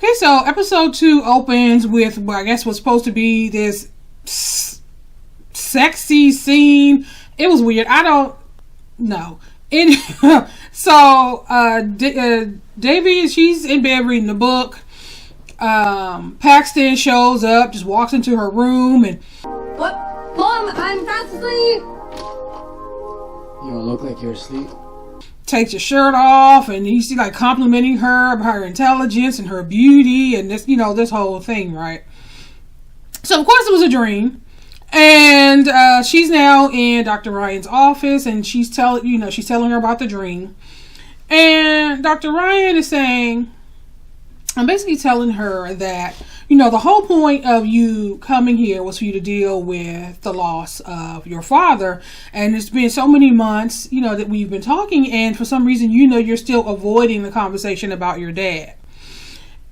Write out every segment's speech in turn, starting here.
Okay, so episode 2 opens with, well, I guess what's supposed to be this sexy scene. It was weird. I don't know. So Devi, she's in bed reading the book. Paxton shows up, just walks into her room and... What? Mom, I'm fast asleep! You don't look like you're asleep. Takes your shirt off, and you see like complimenting her about her intelligence and her beauty and this, this whole thing, right? So of course it was a dream. And she's now in Dr. Ryan's office, and she's telling her about the dream. And Dr. Ryan is saying, I'm basically telling her that, the whole point of you coming here was for you to deal with the loss of your father. And it's been so many months, that we've been talking, and for some reason, you're still avoiding the conversation about your dad.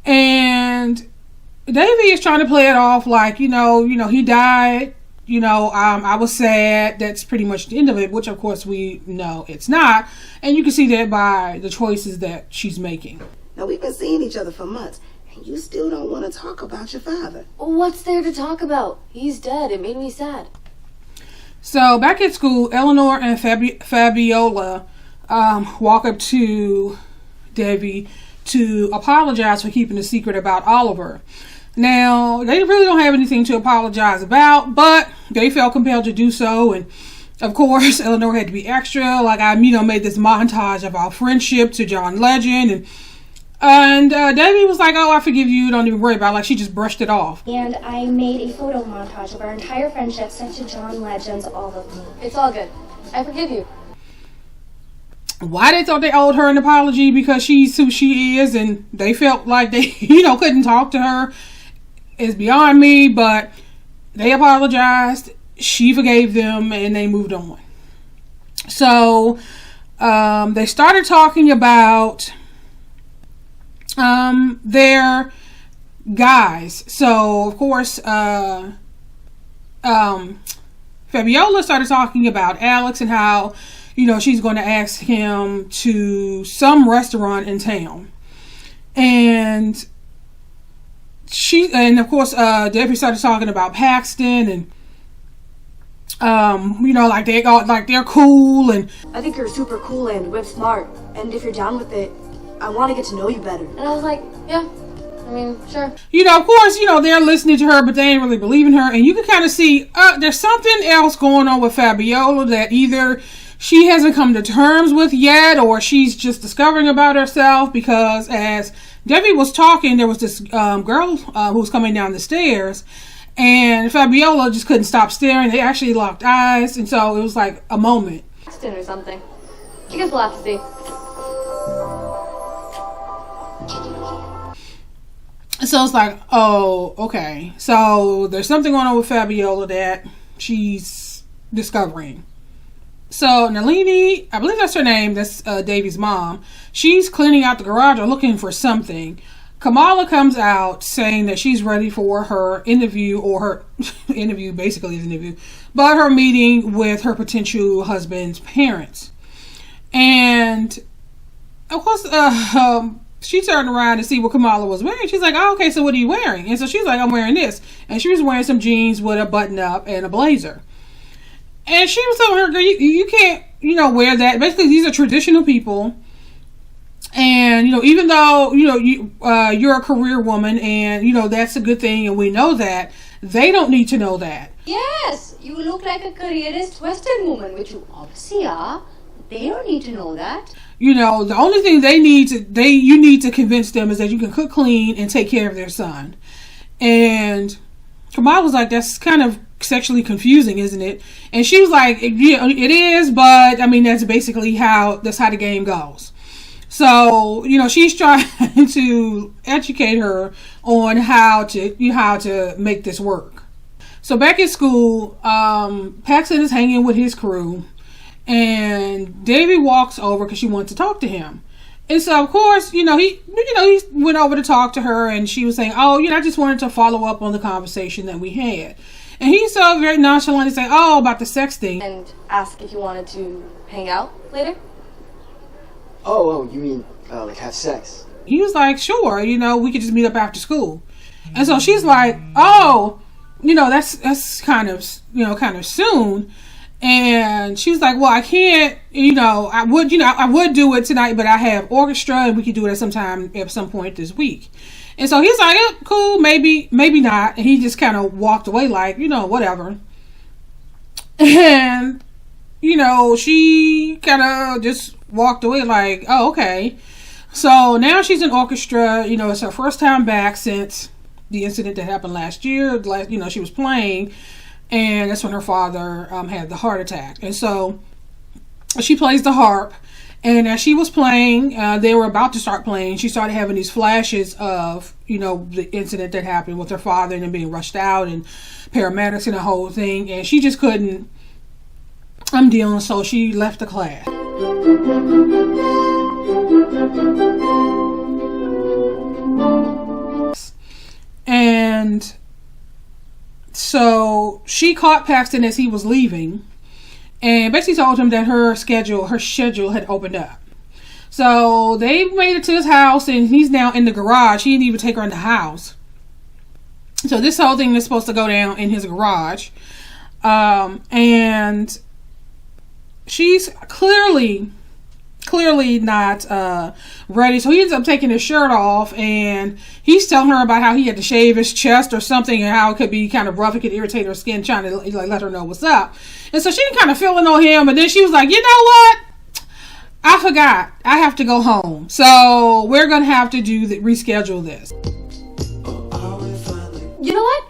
And Davey is trying to play it off like, he died. I was sad. That's pretty much the end of it, which of course we know it's not. And you can see that by the choices that she's making. Now, we've been seeing each other for months, and you still don't want to talk about your father. What's there to talk about? He's dead. It made me sad. So back at school, Eleanor and Fabiola walk up to Devi to apologize for keeping a secret about Oliver. Now, they really don't have anything to apologize about, but they felt compelled to do so. And of course, Eleanor had to be extra. Like, I, made this montage of our friendship to John Legend. And Debbie was like, oh, I forgive you. Don't even worry about it. Like, she just brushed it off. And I made a photo montage of our entire friendship sent to John Legend's All of Me. It's all good. I forgive you. Why they thought they owed her an apology because she's who she is, and they felt like they, couldn't talk to her, is beyond me. But they apologized. She forgave them, and they moved on. So they started talking about their guys. So of course Fabiola started talking about Alex and how she's going to ask him to some restaurant in town, and of course Debbie started talking about Paxton and like they're cool, and I think you're super cool and whip smart, and if you're down with it, I want to get to know you better. And I was like, yeah, I mean, sure. Of course, they're listening to her, but they ain't really believing her. And you can kind of see there's something else going on with Fabiola that either she hasn't come to terms with yet, or she's just discovering about herself. Because as Debbie was talking, there was this girl who was coming down the stairs, and Fabiola just couldn't stop staring. They actually locked eyes, and so it was like a moment. Paxton or something. I guess we'll have to see. So it's like, oh, okay. So there's something going on with Fabiola that she's discovering. So Nalini, I believe that's her name, that's Davy's mom, she's cleaning out the garage or looking for something. Kamala comes out saying that she's ready for her interview, or her interview, basically is an interview, but her meeting with her potential husband's parents. And of course, she turned around to see what Kamala was wearing. She's like, oh, okay, so what are you wearing? And so she's like, I'm wearing this. And she was wearing some jeans with a button up and a blazer. And she was telling her, girl, you can't, wear that. Basically, these are traditional people. And, even though, you're a career woman and, that's a good thing and we know that, they don't need to know that. Yes, you look like a careerist Western woman, which you obviously are. They don't need to know that. The only thing you need to convince them is that you can cook clean and take care of their son. And Kamal was like, that's kind of sexually confusing, isn't it? And she was like, yeah, it is, but I mean, that's basically how the game goes. So, she's trying to educate her on how to make this work. So back at school, Paxton is hanging with his crew. And Davy walks over because she wants to talk to him. And so, of course, he went over to talk to her, and she was saying, oh, I just wanted to follow up on the conversation that we had. And he so very nonchalant to say, oh, about the sex thing. And ask if you wanted to hang out later? Oh, you mean, like have sex? He was like, sure, we could just meet up after school. And so she's like, oh, that's kind of soon. And she was like, well, I can't, I would do it tonight, but I have orchestra and we could do it at some point this week. And so he's like, yeah, cool, maybe not. And he just kind of walked away like, whatever. And, she kind of just walked away like, oh, okay. So now she's in orchestra, it's her first time back since the incident that happened last year. She was playing, and that's when her father had the heart attack. And so she plays the harp, and as she was playing, they were about to start playing. She started having these flashes of, the incident that happened with her father and then being rushed out and paramedics and the whole thing. And she just couldn't deal, so she left the class. And so she caught Paxton as he was leaving and basically told him that her schedule had opened up. So they made it to his house and he's now in the garage. He didn't even take her in the house. So this whole thing is supposed to go down in his garage. And she's clearly not ready. So he ends up taking his shirt off and he's telling her about how he had to shave his chest or something and how it could be kind of rough. It could irritate her skin, trying to let her know what's up. And so she kind of feeling on him, and then she was like, you know what? I forgot. I have to go home. So we're going to have to reschedule this. You know what?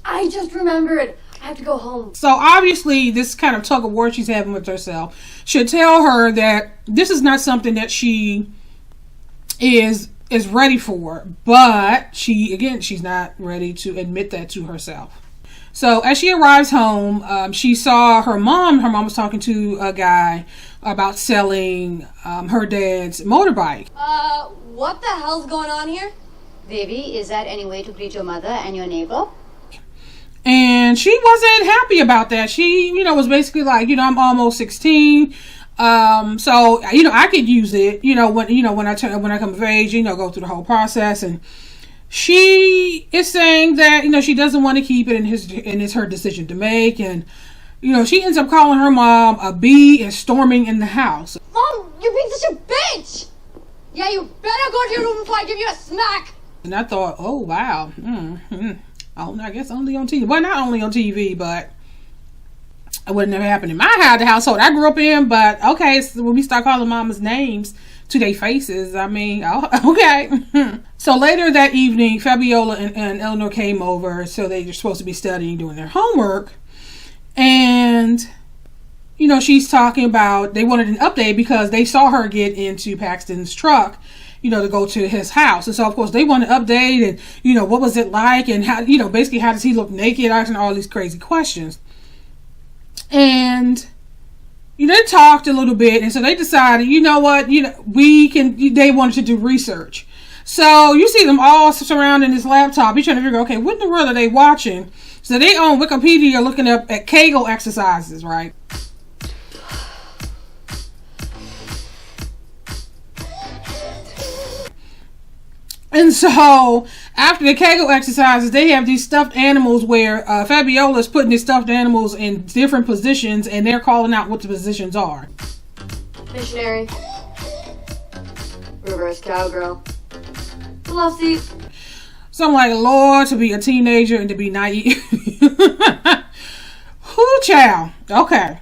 I just remembered. I have to go home. So obviously this kind of tug of war she's having with herself should tell her that this is not something that she is ready for, but she's not ready to admit that to herself. So as she arrives home, she saw her mom. Her mom was talking to a guy about selling her dad's motorbike. What the hell's going on here? Devi, is that any way to greet your mother and your neighbor? And she wasn't happy about that. She, was basically like, I'm almost 16. So, I could use it, when I come of age, go through the whole process. And she is saying that, she doesn't want to keep it and it's her decision to make. And, she ends up calling her mom a bee and storming in the house. Mom, you're being such a bitch! Yeah, you better go to your room before I give you a smack! And I thought, oh, wow. I guess only on TV. Well, not only on TV, but it would never happen in my household I grew up in. But okay, so when we start calling mama's names to their faces, okay. So later that evening, Fabiola and Eleanor came over. So they were supposed to be studying, doing their homework. And, she's talking about, they wanted an update because they saw her get into Paxton's truck, to go to his house. And so, of course, they want an update and, what was it like and how, basically how does he look naked, asking all these crazy questions. And, they talked a little bit. And so they decided, they wanted to do research. So you see them all surrounding this laptop. You're trying to figure, okay, what in the world are they watching? So they on Wikipedia looking up at Kegel exercises, right? And so after the Kegel exercises, they have these stuffed animals where Fabiola's putting these stuffed animals in different positions and they're calling out what the positions are. Missionary. Reverse cowgirl. Love seat. So I'm like, Lord, to be a teenager and to be naive. Whoo, child. Okay.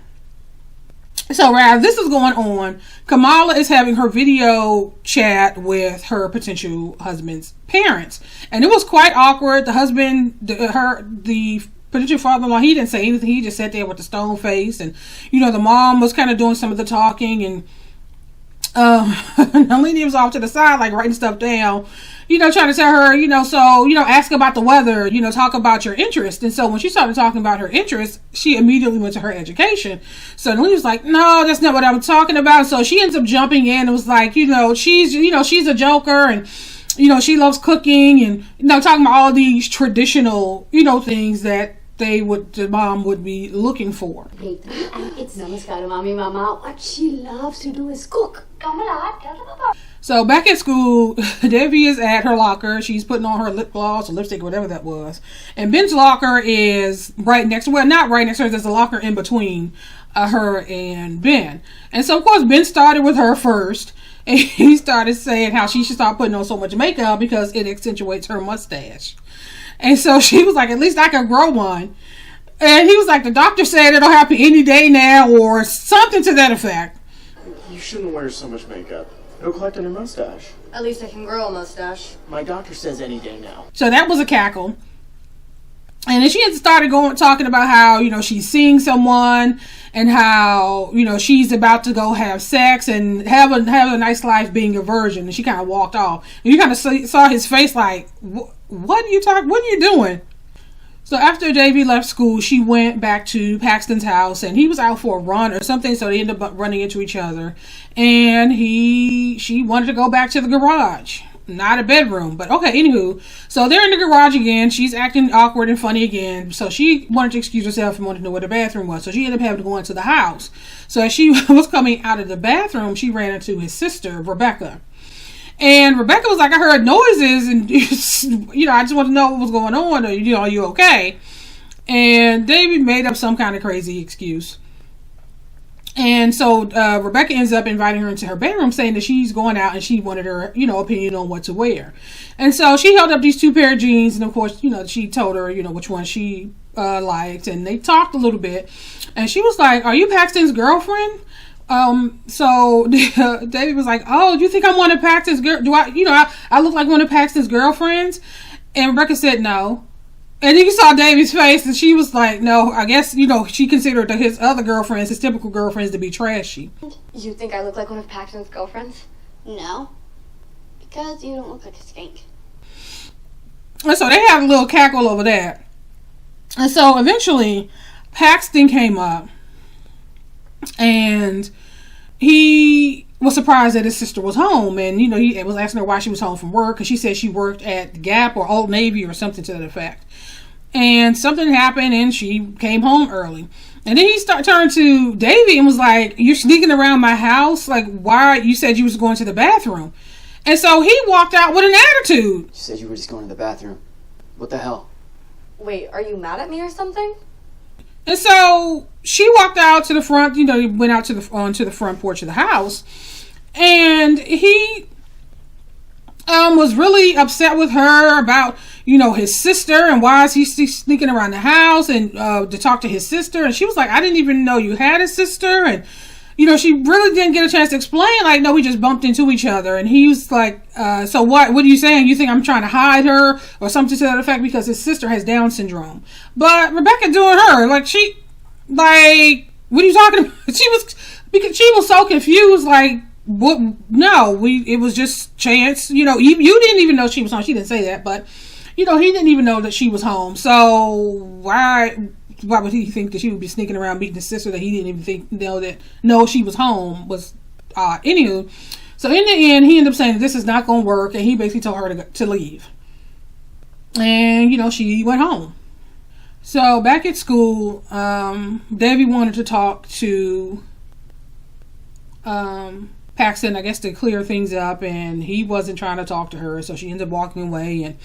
So as this is going on, Kamala is having her video chat with her potential husband's parents. And it was quite awkward. The husband, the potential father-in-law, he didn't say anything. He just sat there with the stone face. And, the mom was kind of doing some of the talking. And Nalini was off to the side, like writing stuff down, trying to tell her, ask about the weather, talk about your interest. And so when she started talking about her interest, she immediately went to her education. So Nalini was like, no, that's not what I'm talking about. So she ends up jumping in and was like, she's a joker and, she loves cooking and, talking about all these traditional, things that the mom would be looking for. It's Namaskar, Mami Mama. What she loves to do is cook. Kamala, tell them about. So back at school, Devi is at her locker. She's putting on her lip gloss or lipstick or whatever that was. And Ben's locker is right next to, well, not right next to her. There's a locker in between her and Ben. And so, of course, Ben started with her first. And he started saying how she should stop putting on so much makeup because it accentuates her mustache. And so she was like, at least I can grow one. And he was like, the doctor said it'll happen any day now or something to that effect. You shouldn't wear so much makeup. It'll collect on your mustache. At least I can grow a mustache. My doctor says any day now. So that was a cackle. And then she had started talking about how, you know, she's seeing someone and how, you know, she's about to go have sex and have a nice life being a virgin. And she kind of walked off. And you kind of saw his face like, what are you doing? So after Devi left school, she went back to Paxton's house and he was out for a run or something. So they ended up running into each other. And she wanted to go back to the garage. Not a bedroom, but okay, anywho. So they're in the garage again. She's acting awkward and funny again. So she wanted to excuse herself and wanted to know where the bathroom was. So she ended up having to go into the house. So as she was coming out of the bathroom, she ran into his sister, Rebecca. And Rebecca was like, I heard noises and, you know, I just want to know what was going on. Or, you know, are you okay? And Davey made up some kind of crazy excuse. And so Rebecca ends up inviting her into her bedroom saying that she's going out and she wanted her, you know, opinion on what to wear. And so she held up these two pair of jeans and of course, you know, she told her, you know, which one she liked. And they talked a little bit. And she was like, are you Paxton's girlfriend? So David was like, oh, do you think I'm one of Paxton's I look like one of Paxton's girlfriends? And Rebecca said no. And then you saw Davy's face and she was like, no, I guess, you know, she considered his other girlfriends, his typical girlfriends, to be trashy. You think I look like one of Paxton's girlfriends? No. Because you don't look like a skank. And so they had a little cackle over that. And so eventually Paxton came up and he was surprised that his sister was home. And, you know, he was asking her why she was home from work. And she said she worked at the Gap or Old Navy or something to that effect. And something happened and she came home early. And then he turned to Davy and was like, you're sneaking around my house? Like, why? You said you was going to the bathroom. And so he walked out with an attitude. You said you were just going to the bathroom. What the hell? Wait, are you mad at me or something? And so she walked out to the front, you know, he went out onto the front porch of the house. And he was really upset with her about, you know, his sister and why is he sneaking around the house and to talk to his sister. And she was like, I didn't even know you had a sister. And, you know, she really didn't get a chance to explain. Like, no, we just bumped into each other. And he was like, so what are you saying? You think I'm trying to hide her or something to that effect because his sister has Down syndrome? But Rebecca doing her, like, what are you talking about? She was so confused, like, what? No, it was just chance. You know, you didn't even know she was home. She didn't say that, but, you know, he didn't even know that she was home. So why would he think that she would be sneaking around beating his sister that he didn't even know she was home was odd. Anywho, so in the end, he ended up saying that this is not going to work, and he basically told her to leave. And, you know, she went home. So back at school, Debbie wanted to talk to Paxton, I guess, to clear things up, and he wasn't trying to talk to her, so she ended up walking away. And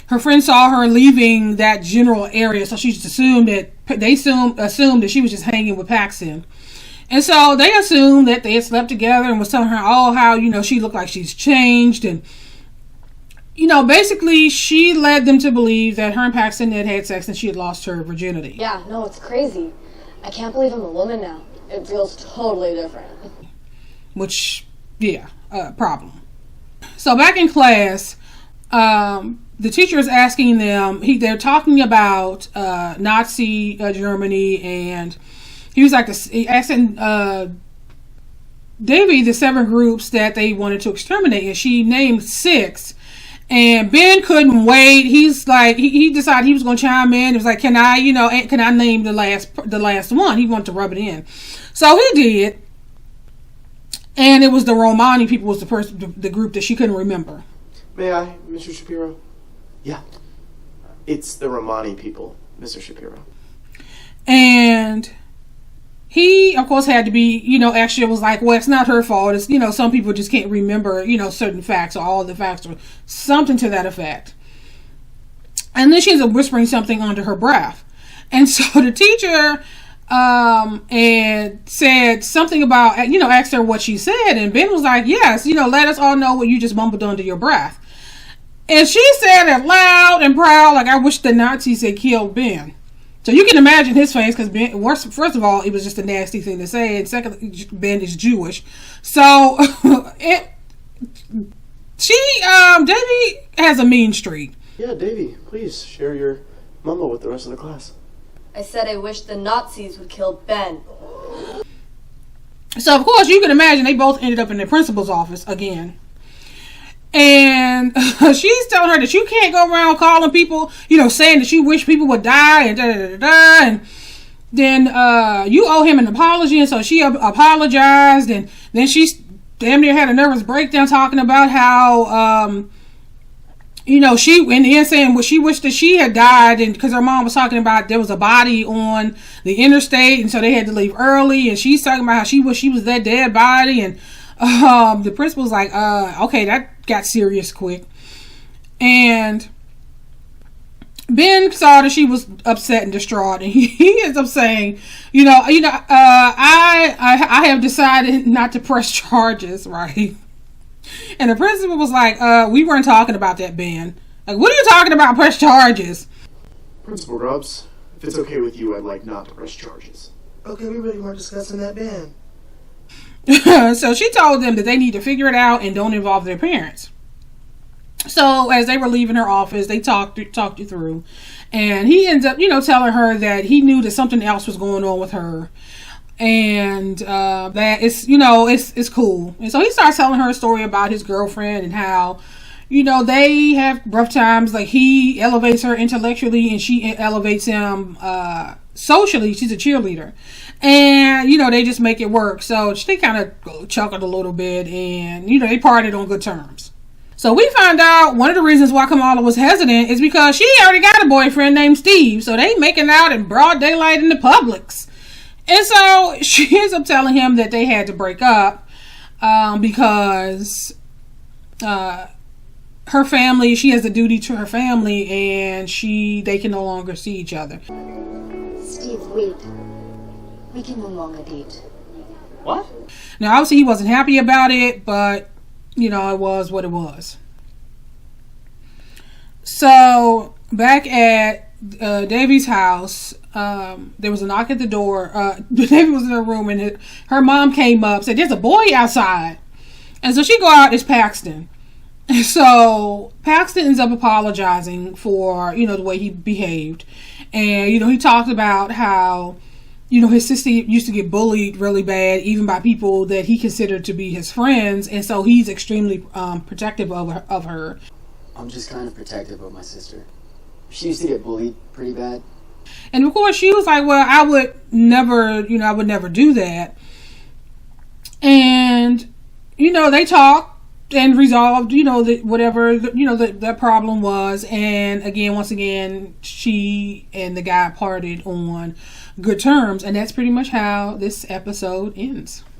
her friend saw her leaving that general area, so she just assumed that that she was just hanging with Paxton. And so they assumed that they had slept together and was telling her, oh, how, you know, she looked like she's changed. And, you know, basically she led them to believe that her and Paxton had sex and she had lost her virginity. Yeah, no, it's crazy. I can't believe I'm a woman now. It feels totally different. Which, yeah, problem. So back in class, the teacher is asking them, they're talking about Nazi Germany, and he was like asking Devi the 7 groups that they wanted to exterminate, and she named 6. And Ben couldn't wait. He's like, he decided he was going to chime in. It was like, can I name the last one? He wanted to rub it in, so he did. And it was the Romani people was the group that she couldn't remember. May I, Mr. Shapiro? Yeah. It's the Romani people, Mr. Shapiro. And he, of course, had to be, extra. Was like, well, it's not her fault. It's, some people just can't remember, certain facts or all the facts or something to that effect. And then she ends up whispering something under her breath. And so the teacher and said something about, asked her what she said. And Ben was like, yes, let us all know what you just mumbled under your breath. And she said it loud and proud, like, I wish the Nazis had killed Ben. So you can imagine his face, because Ben, first of all, it was just a nasty thing to say, and secondly, Ben is Jewish. So Devi has a mean streak. Yeah, Davy, please share your mumble with the rest of the class. I said I wish the Nazis would kill Ben. So of course you can imagine they both ended up in the principal's office again. And she's telling her that you can't go around calling people, saying that you wish people would die and da-da-da-da-da. And then you owe him an apology. And so she apologized. And then she damn near had a nervous breakdown talking about how, she in the end saying she wished that she had died. And because her mom was talking about there was a body on the interstate. And so they had to leave early. And she's talking about how she wished she was that dead body. And the principal's like, okay, that got serious quick. And Ben saw that she was upset and distraught, and he ends up saying, I have decided not to press charges, right? And the principal was like, we weren't talking about that, Ben. Like, what are you talking about, press charges? Principal Grubbs, if it's okay with you, I'd like not to press charges. Okay, we really weren't discussing that, Ben. So she told them that they need to figure it out and don't involve their parents. So as they were leaving her office, they talked you through, and he ends up, telling her that he knew that something else was going on with her, and that it's cool. And so he starts telling her a story about his girlfriend and how, they have rough times. Like, he elevates her intellectually and she elevates him socially. She's a cheerleader. And, they just make it work. So they kind of chuckled a little bit, and, they parted on good terms. So we found out one of the reasons why Kamala was hesitant is because she already got a boyfriend named Steve. So they making out in broad daylight in the Publix. And so she ends up telling him that they had to break up because her family, she has a duty to her family, and they can no longer see each other. Steve, wait. We can no longer date. What? Now, obviously, he wasn't happy about it, but, it was what it was. So, back at Davy's house, there was a knock at the door. Davy was in her room, and her mom came up, said, there's a boy outside. And so she go out, it's Paxton. And so, Paxton ends up apologizing for, the way he behaved. And, he talked about how, his sister used to get bullied really bad, even by people that he considered to be his friends. And so he's extremely protective of her. I'm just kind of protective of my sister. She used to get bullied pretty bad. And of course she was like, well, I would never do that. And, they talked and resolved, whatever, that problem was. And once again, she and the guy parted on good terms. And that's pretty much how this episode ends.